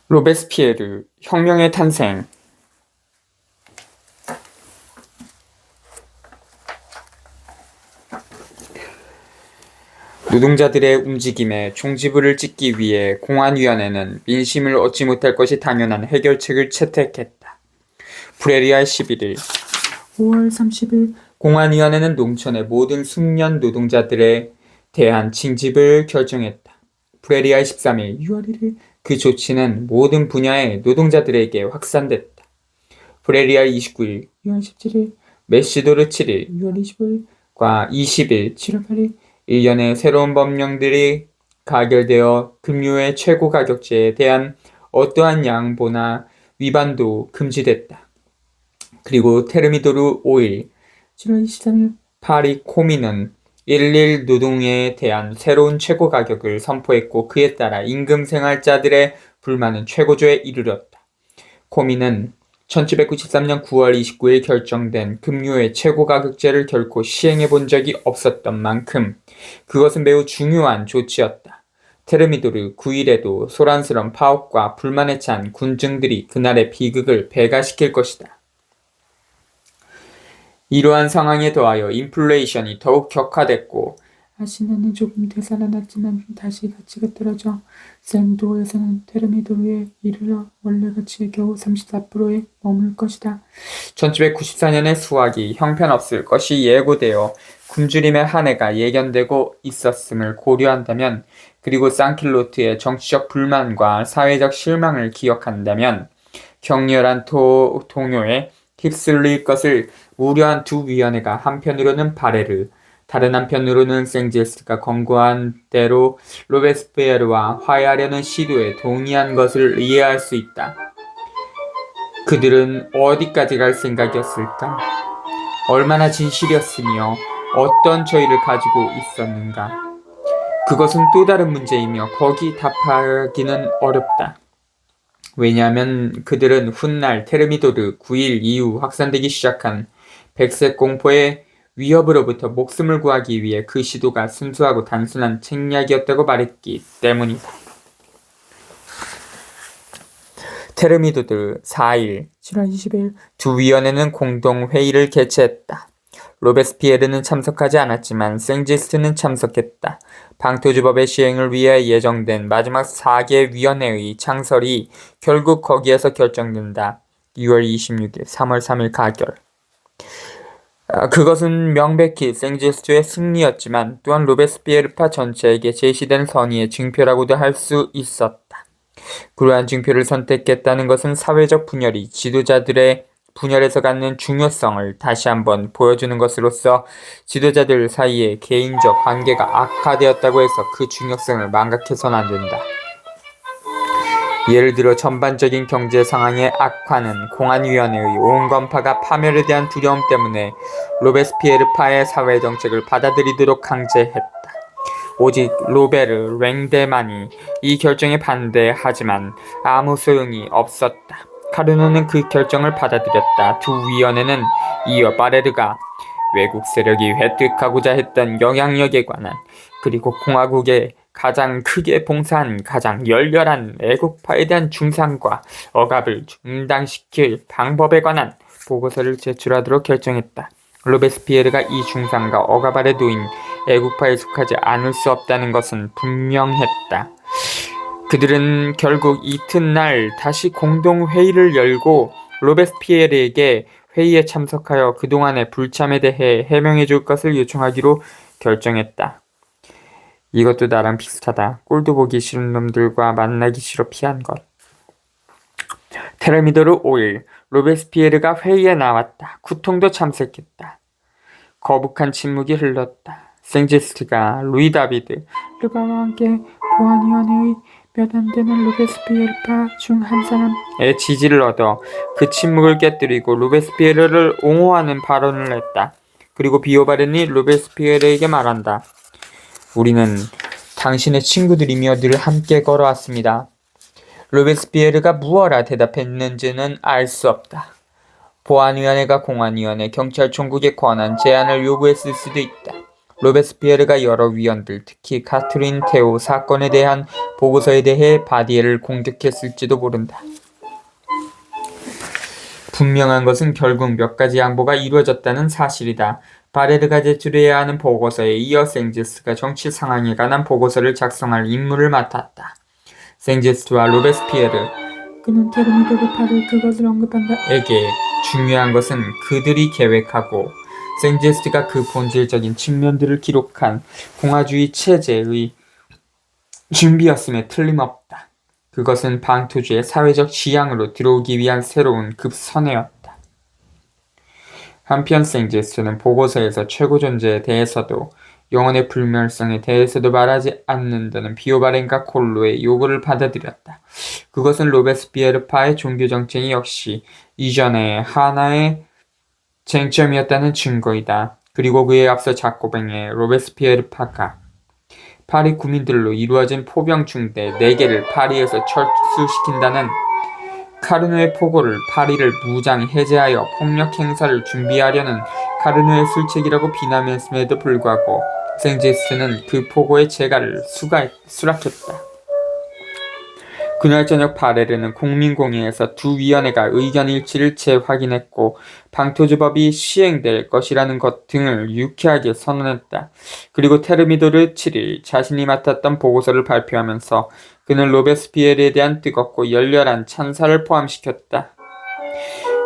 로베스피에르, 혁명의 탄생. 노동자들의 움직임에 종지부를 찍기 위해 공안위원회는 민심을 얻지 못할 것이 당연한 해결책을 채택했다. 브레리아 11일 5월 30일 공안위원회는 농촌의 모든 숙련 노동자들에 대한 징집을 결정했다. 브레리아 13일 6월 1일 그 조치는 모든 분야의 노동자들에게 확산됐다. 브레리아 29일 6월 17일 메시도르 7일 6월 25일과 20일 7월 8일 1년의 새로운 법령들이 가결되어 급료의 최고 가격제에 대한 어떠한 양보나 위반도 금지됐다. 그리고 테르미도르 5일 7월 23일 파리 코민은 1일 노동에 대한 새로운 최고 가격을 선포했고 그에 따라 임금 생활자들의 불만은 최고조에 이르렀다. 코민은 1793년 9월 29일 결정된 급료의 최고 가격제를 결코 시행해 본 적이 없었던 만큼 그것은 매우 중요한 조치였다. 테르미도르 9일에도 소란스러운 파업과 불만에 찬 군중들이 그날의 비극을 배가시킬 것이다. 이러한 상황에 더하여 인플레이션이 더욱 격화됐고 아시나는 조금 되살아났지만 다시 가치가 떨어져 생도에서는 테르미도르에 이르러 원래 가치의 겨우 34%에 머물 것이다. 1794년의 수학이 형편없을 것이 예고되어 굶주림의 한 해가 예견되고 있었음을 고려한다면 그리고 산킬로트의 정치적 불만과 사회적 실망을 기억한다면 격렬한 동요에 휩쓸릴 것을 우려한 두 위원회가 한편으로는 바레르, 다른 한편으로는 생제스가 권고한 대로 로베스피에르와 화해하려는 시도에 동의한 것을 이해할 수 있다. 그들은 어디까지 갈 생각이었을까? 얼마나 진실이었으며 어떤 저희를 가지고 있었는가? 그것은 또 다른 문제이며 거기 답하기는 어렵다. 왜냐하면 그들은 훗날 테르미도르 9일 이후 확산되기 시작한 백색 공포의 위협으로부터 목숨을 구하기 위해 그 시도가 순수하고 단순한 책략이었다고 말했기 때문이다. 테르미도르 4일 7월 20일 두 위원회는 공동회의를 개최했다. 로베스피에르는 참석하지 않았지만 생지스트는 참석했다. 방토주법의 시행을 위해 예정된 마지막 4개 위원회의 창설이 결국 거기에서 결정된다. 6월 26일, 3월 3일 가결. 그것은 명백히 생지스트의 승리였지만 또한 로베스피에르파 전체에게 제시된 선의의 증표라고도 할 수 있었다. 그러한 증표를 선택했다는 것은 사회적 분열이 지도자들의 분열에서 갖는 중요성을 다시 한번 보여주는 것으로서 지도자들 사이의 개인적 관계가 악화되었다고 해서 그 중요성을 망각해서는 안 된다. 예를 들어 전반적인 경제 상황의 악화는 공안위원회의 온건파가 파멸에 대한 두려움 때문에 로베스피에르파의 사회정책을 받아들이도록 강제했다. 오직 로베르 랭데만이 이 결정에 반대하지만 아무 소용이 없었다. 카르노는 그 결정을 받아들였다. 두 위원회는 이어 바레르가 외국 세력이 획득하고자 했던 영향력에 관한 그리고 공화국에 가장 크게 봉사한 가장 열렬한 애국파에 대한 중상과 억압을 중단시킬 방법에 관한 보고서를 제출하도록 결정했다. 로베스피에르가 이 중상과 억압 아래 놓인 애국파에 속하지 않을 수 없다는 것은 분명했다. 그들은 결국 이튿날 다시 공동회의를 열고 로베스피에르에게 회의에 참석하여 그동안의 불참에 대해 해명해 줄 것을 요청하기로 결정했다. 이것도 나랑 비슷하다. 꼴도 보기 싫은 놈들과 만나기 싫어 피한 것. 테르미도르 5일 로베스피에르가 회의에 나왔다. 구통도 참석했다. 거북한 침묵이 흘렀다. 생제스트가 루이 다비드 르바와 함께 보안위원회의 몇 안 되는 로베스피에르파 중 한 사람의 지지를 얻어 그 침묵을 깨뜨리고 로베스피에르를 옹호하는 발언을 했다. 그리고 비오바른이 로베스피에르에게 말한다. 우리는 당신의 친구들이며 늘 함께 걸어왔습니다. 로베스피에르가 무엇라 대답했는지는 알 수 없다. 보안위원회가 공안위원회, 경찰총국에 권한 제안을 요구했을 수도 있다. 로베스피에르가 여러 위원들, 특히 카트린 테오 사건에 대한 보고서에 대해 바디에를 공격했을지도 모른다. 분명한 것은 결국 몇 가지 양보가 이루어졌다는 사실이다. 바레르가 제출해야 하는 보고서에 이어 생제스가 정치 상황에 관한 보고서를 작성할 임무를 맡았다. 생제스와 로베스피에르, 그는 테르미도르 파를 그것을 언급한다. 에게 중요한 것은 그들이 계획하고 생제스가 그 본질적인 측면들을 기록한 공화주의 체제의 준비였음에 틀림없다. 그것은 방토주의 사회적 지향으로 들어오기 위한 새로운 급선회였다. 한편 생제스는 보고서에서 최고 존재에 대해서도 영혼의 불멸성에 대해서도 말하지 않는다는 비오바렌과 콜로의 요구를 받아들였다. 그것은 로베스피에르파의 종교정책이 역시 이전의 하나의 쟁점이었다는 증거이다. 그리고 그에 앞서 자코뱅의 로베스피에르파가 파리 구민들로 이루어진 포병 중대 4개를 파리에서 철수시킨다는 카르노의 포고를 파리를 무장 해제하여 폭력 행사를 준비하려는 카르노의 술책이라고 비난했음에도 불구하고 생제스는 그 포고의 재가를 수락했다. 그날 저녁 바레르는 국민공회에서 두 위원회가 의견 일치를 재확인했고 방토주법이 시행될 것이라는 것 등을 유쾌하게 선언했다. 그리고 테르미도르 7일 자신이 맡았던 보고서를 발표하면서 그는 로베스피에르에 대한 뜨겁고 열렬한 찬사를 포함시켰다.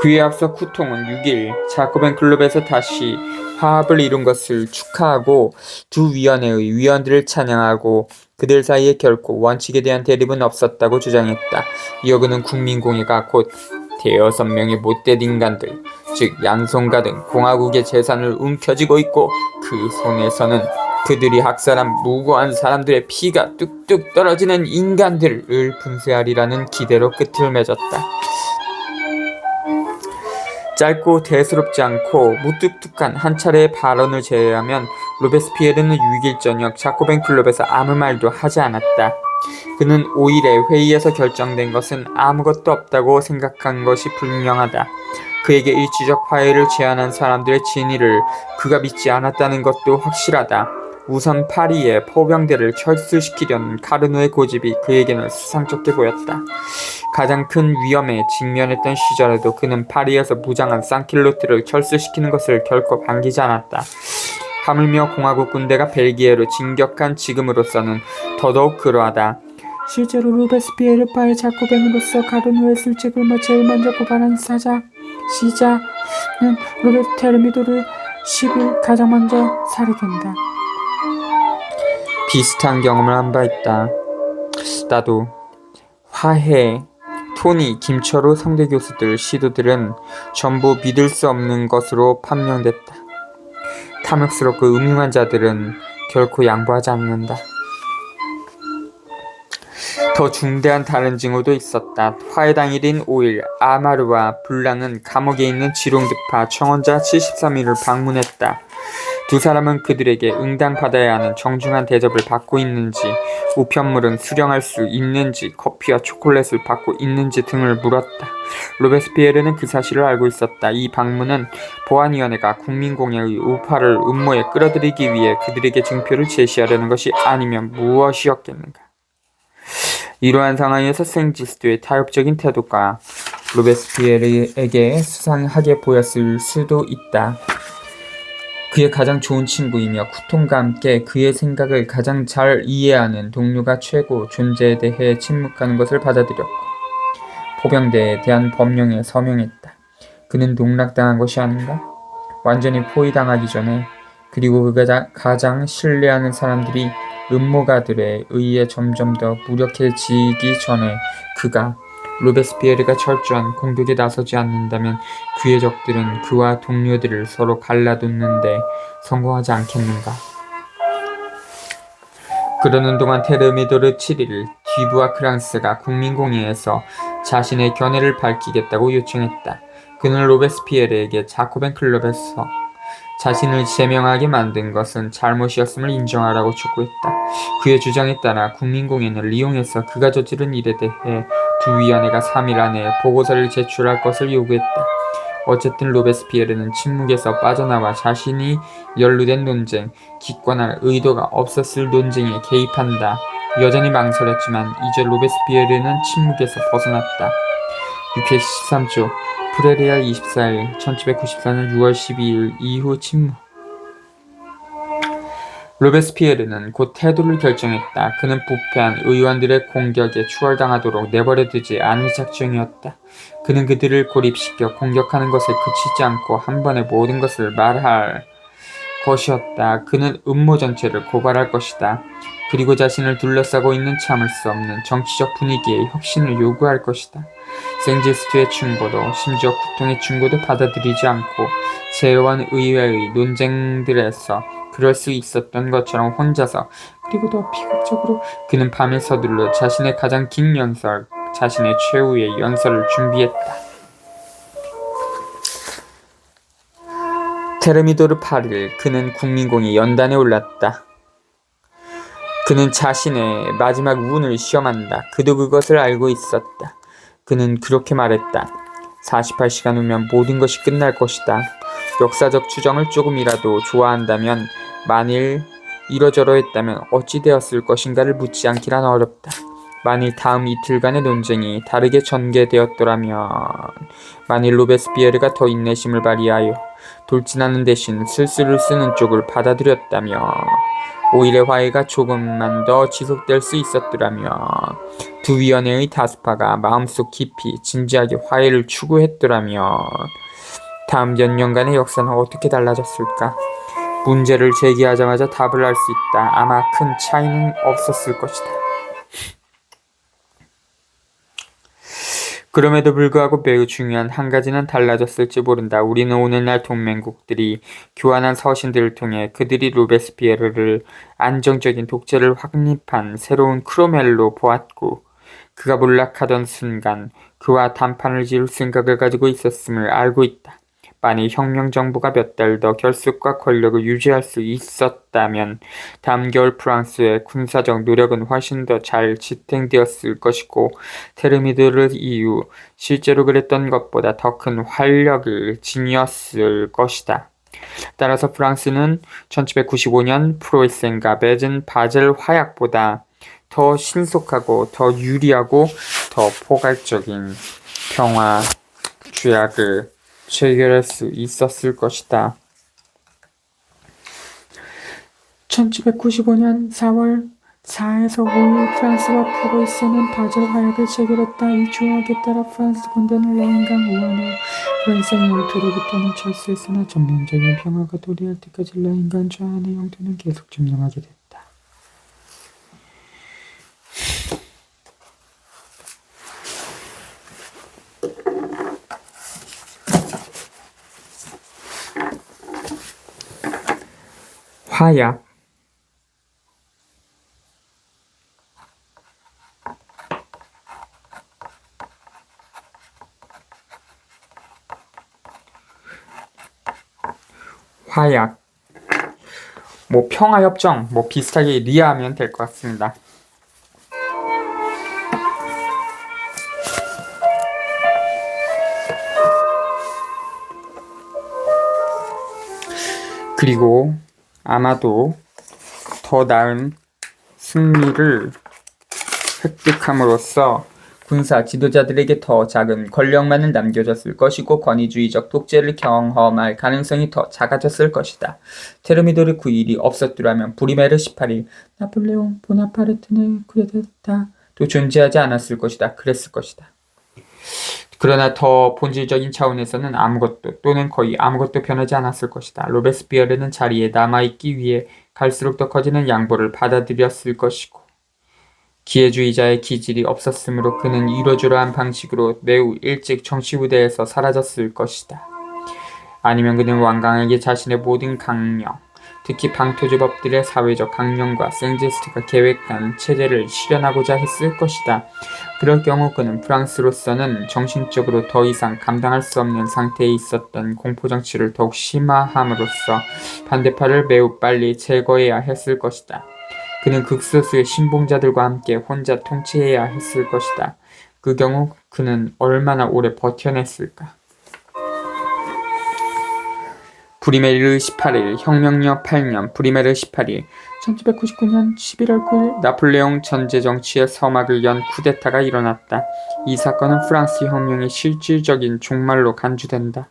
그에 앞서 쿠통은 6일 자코벤 클럽에서 다시 화합을 이룬 것을 축하하고 두 위원회의 위원들을 찬양하고 그들 사이에 결코 원칙에 대한 대립은 없었다고 주장했다. 이어 그는 국민공회가 곧 대여섯 명의 못된 인간들, 즉 양손가 등 공화국의 재산을 움켜쥐고 있고 그 손에서는 그들이 학살한 무고한 사람들의 피가 뚝뚝 떨어지는 인간들을 분쇄하리라는 기대로 끝을 맺었다. 짧고 대수롭지 않고 무뚝뚝한 한 차례의 발언을 제외하면 로베스피에르는 6일 저녁 자코벤 클럽에서 아무 말도 하지 않았다. 그는 5일에 회의에서 결정된 것은 아무것도 없다고 생각한 것이 분명하다. 그에게 일시적 화해를 제안한 사람들의 진위를 그가 믿지 않았다는 것도 확실하다. 우선 파리의 포병대를 철수시키려는 카르노의 고집이 그에게는 수상쩍게 보였다. 가장 큰 위험에 직면했던 시절에도 그는 파리에서 무장한 상킬로트를 철수시키는 것을 결코 반기지 않았다. 하물며 공화국 군대가 벨기에로 진격한 지금으로서는 더더욱 그러하다. 실제로 로베스피에르파의 자코뱅으로서 카르노의 술책을 제일 먼저 고발한 시자는 테르미도르 10일 가장 먼저 살해된다. 비슷한 경험을 한 바 있다. 나도 화해, 토니, 김철호 상대 교수들, 시도들은 전부 믿을 수 없는 것으로 판명됐다. 탐욕스럽고 음흉한 자들은 결코 양보하지 않는다. 더 중대한 다른 징후도 있었다. 화해 당일인 5일 아마르와 블랑은 감옥에 있는 지롱드파 청원자 73일을 방문했다. 두 사람은 그들에게 응당받아야 하는 정중한 대접을 받고 있는지, 우편물은 수령할 수 있는지, 커피와 초콜릿을 받고 있는지 등을 물었다. 로베스피에르는 그 사실을 알고 있었다. 이 방문은 보안위원회가 국민공회의 우파를 음모에 끌어들이기 위해 그들에게 증표를 제시하려는 것이 아니면 무엇이었겠는가. 이러한 상황에서 생지스트의 타협적인 태도가 로베스피에르에게 수상하게 보였을 수도 있다. 그의 가장 좋은 친구이며 쿠통과 함께 그의 생각을 가장 잘 이해하는 동료가 최고 존재에 대해 침묵하는 것을 받아들였고 포병대에 대한 법령에 서명했다. 그는 농락당한 것이 아닌가? 완전히 포위당하기 전에, 그리고 그가 가장 신뢰하는 사람들이 음모가들에 의해 점점 더 무력해지기 전에 그가 로베스피에르가 철저한 공격에 나서지 않는다면 그의 적들은 그와 동료들을 서로 갈라놓는데 성공하지 않겠는가. 그러는 동안 테르미도르 7일 뒤부와 크랑스가 국민공회에서 자신의 견해를 밝히겠다고 요청했다. 그는 로베스피에르에게 자코벤 클럽에서 자신을 제명하게 만든 것은 잘못이었음을 인정하라고 촉구했다. 그의 주장에 따라 국민공회는 이용해서 그가 저지른 일에 대해 두 위원회가 3일 안에 보고서를 제출할 것을 요구했다. 어쨌든 로베스피에르는 침묵에서 빠져나와 자신이 연루된 논쟁, 기권할 의도가 없었을 논쟁에 개입한다. 여전히 망설였지만 이제 로베스피에르는 침묵에서 벗어났다. 613조 프레리아 24일 1794년 6월 12일 이후 침묵. 로베스피에르는 곧 태도를 결정했다. 그는 부패한 의원들의 공격에 추월당하도록 내버려두지 않을 작정이었다. 그는 그들을 고립시켜 공격하는 것에 그치지 않고 한 번에 모든 것을 말할 것이었다. 그는 음모 전체를 고발할 것이다. 그리고 자신을 둘러싸고 있는 참을 수 없는 정치적 분위기에 혁신을 요구할 것이다. 생지스트의 충고도 심지어 구통의 충고도 받아들이지 않고 세원 의회의 논쟁들에서 그럴 수 있었던 것처럼 혼자서 그리고 더 비극적으로 그는 밤에 서둘러 자신의 가장 긴 연설, 자신의 최후의 연설을 준비했다. 테르미도르 8일 그는 국민공의 연단에 올랐다. 그는 자신의 마지막 운을 시험한다. 그도 그것을 알고 있었다. 그는 그렇게 말했다. 48시간 후면 모든 것이 끝날 것이다. 역사적 추정을 조금이라도 좋아한다면 만일 이러저러 했다면 어찌 되었을 것인가를 묻지 않기란 어렵다. 만일 다음 이틀간의 논쟁이 다르게 전개되었더라면 만일 로베스피에르가 더 인내심을 발휘하여 돌진하는 대신 슬슬을 쓰는 쪽을 받아들였다면 오히려 화해가 조금만 더 지속될 수 있었더라면 두 위원회의 다수파가 마음속 깊이 진지하게 화해를 추구했더라면 다음 몇 년간의 역사는 어떻게 달라졌을까? 문제를 제기하자마자 답을 할 수 있다. 아마 큰 차이는 없었을 것이다. 그럼에도 불구하고 매우 중요한 한 가지는 달라졌을지 모른다. 우리는 오늘날 동맹국들이 교환한 서신들을 통해 그들이 로베스피에르를 안정적인 독재를 확립한 새로운 크로멜로 보았고 그가 몰락하던 순간 그와 단판을 지을 생각을 가지고 있었음을 알고 있다. 만일 혁명정부가 몇 달 더 결속과 권력을 유지할 수 있었다면 다음 겨울 프랑스의 군사적 노력은 훨씬 더 잘 지탱되었을 것이고 테르미드르 이후 실제로 그랬던 것보다 더 큰 활력을 지녔을 것이다. 따라서 프랑스는 1795년 프로이센과 맺은 바젤 화약보다 더 신속하고 더 유리하고 더 포괄적인 평화 조약을 체결할 수 있었을 것이다. 1795년 4월 4에서 5일 프랑스와 프로이센은 바젤 화약을 체결했다. 이 조약에 따라 프랑스 군대는 라인강 우환으로 프로이센 영토로부터는 철수했으나 전면적인 평화가 도래할 때까지 라인강 좌안의 영토는 계속 점령하게 됐다. 화약 평화협정 비슷하게 리하하면 될 것 같습니다. 그리고 아마도 더 나은 승리를 획득함으로써 군사 지도자들에게 더 작은 권력만은 남겨졌을 것이고 권위주의적 독재를 경험할 가능성이 더 작아졌을 것이다. 테르미도르 9일이 없었더라면 부리메르 18일, 나폴레옹 보나파르트는 쿠데타도 존재하지 않았을 것이다. 그랬을 것이다. 그러나 더 본질적인 차원에서는 아무것도 또는 거의 아무것도 변하지 않았을 것이다. 로베스피에르는 자리에 남아있기 위해 갈수록 더 커지는 양보를 받아들였을 것이고 기회주의자의 기질이 없었으므로 그는 이러저러한 방식으로 매우 일찍 정치 무대에서 사라졌을 것이다. 아니면 그는 완강하게 자신의 모든 강령, 특히 방토주법들의 사회적 강령과 생제스트가 계획한 체제를 실현하고자 했을 것이다. 그럴 경우 그는 프랑스로서는 정신적으로 더 이상 감당할 수 없는 상태에 있었던 공포정치를 더욱 심화함으로써 반대파를 매우 빨리 제거해야 했을 것이다. 그는 극소수의 신봉자들과 함께 혼자 통치해야 했을 것이다. 그 경우 그는 얼마나 오래 버텨냈을까? 브리메르 18일, 혁명력 8년, 브리메르 18일, 1799년 11월 9일, 나폴레옹 전제 정치의 서막을 연 쿠데타가 일어났다. 이 사건은 프랑스 혁명의 실질적인 종말로 간주된다.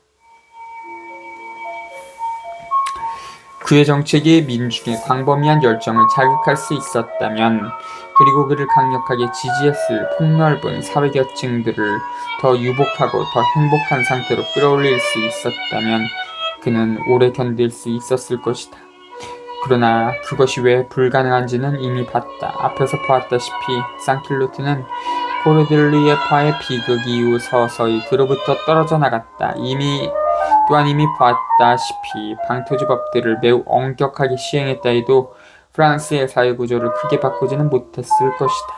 그의 정책이 민중의 광범위한 열정을 자극할 수 있었다면, 그리고 그를 강력하게 지지했을 폭넓은 사회계층들을 더 유복하고 더 행복한 상태로 끌어올릴 수 있었다면 그는 오래 견딜 수 있었을 것이다. 그러나 그것이 왜 불가능한지는 이미 봤다. 앞에서 보았다시피 상킬루트는 고르들리에파의 비극 이후 서서히 그로부터 떨어져 나갔다. 또한 이미 보았다시피 방토지법들을 매우 엄격하게 시행했다 해도 프랑스의 사회구조를 크게 바꾸지는 못했을 것이다.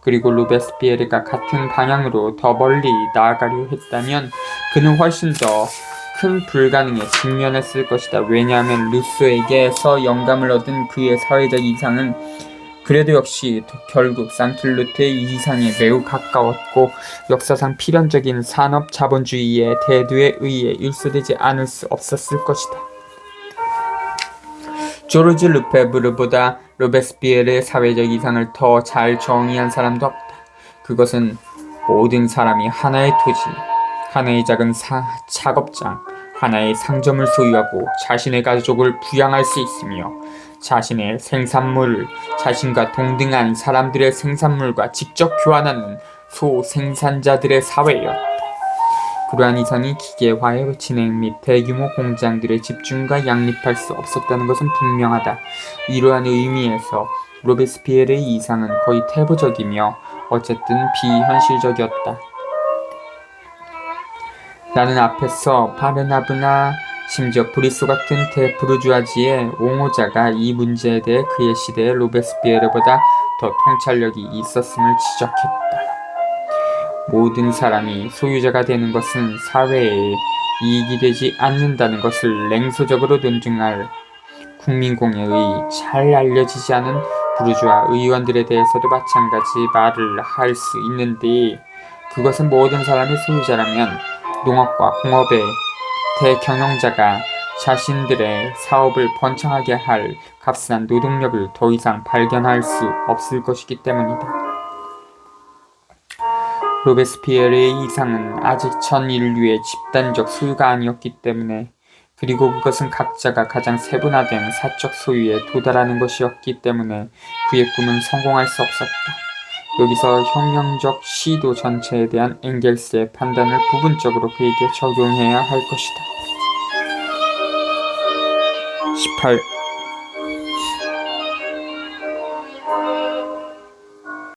그리고 로베스피에르가 같은 방향으로 더 멀리 나아가려 했다면 그는 훨씬 더 큰 불가능에 직면했을 것이다. 왜냐하면 루소에게서 영감을 얻은 그의 사회적 이상은 그래도 역시 결국 상킬루트의 이상에 매우 가까웠고 역사상 필연적인 산업 자본주의의 태도에 의해 일소되지 않을 수 없었을 것이다. 조르즈 르페브르보다 로베스피에르의 사회적 이상을 더 잘 정의한 사람도 없다. 그것은 모든 사람이 하나의 토지, 하나의 작은 작업장, 하나의 상점을 소유하고 자신의 가족을 부양할 수 있으며 자신의 생산물을 자신과 동등한 사람들의 생산물과 직접 교환하는 소생산자들의 사회였다. 그러한 이상이 기계화의 진행 및 대규모 공장들의 집중과 양립할 수 없었다는 것은 분명하다. 이러한 의미에서 로베스피에르의 이상은 거의 태보적이며 어쨌든 비현실적이었다. 나는 앞에서 바르나브나 심지어 브리소 같은 대부르주아지의 옹호자가 이 문제에 대해 그의 시대의 로베스피에르보다 더 통찰력이 있었음을 지적했다. 모든 사람이 소유자가 되는 것은 사회에 이익이 되지 않는다는 것을 냉소적으로 논증할 국민공회의 잘 알려지지 않은 부르주아 의원들에 대해서도 마찬가지 말을 할 수 있는데, 그것은 모든 사람의 소유자라면 농업과 공업의 대경영자가 자신들의 사업을 번창하게 할 값싼 노동력을 더 이상 발견할 수 없을 것이기 때문이다. 로베스피에르의 이상은 아직 전 인류의 집단적 소유가 아니었기 때문에, 그리고 그것은 각자가 가장 세분화된 사적 소유에 도달하는 것이었기 때문에 그의 꿈은 성공할 수 없었다. 여기서 혁명적 시도 전체에 대한 엥겔스의 판단을 부분적으로 그에게 적용해야 할 것이다. 18.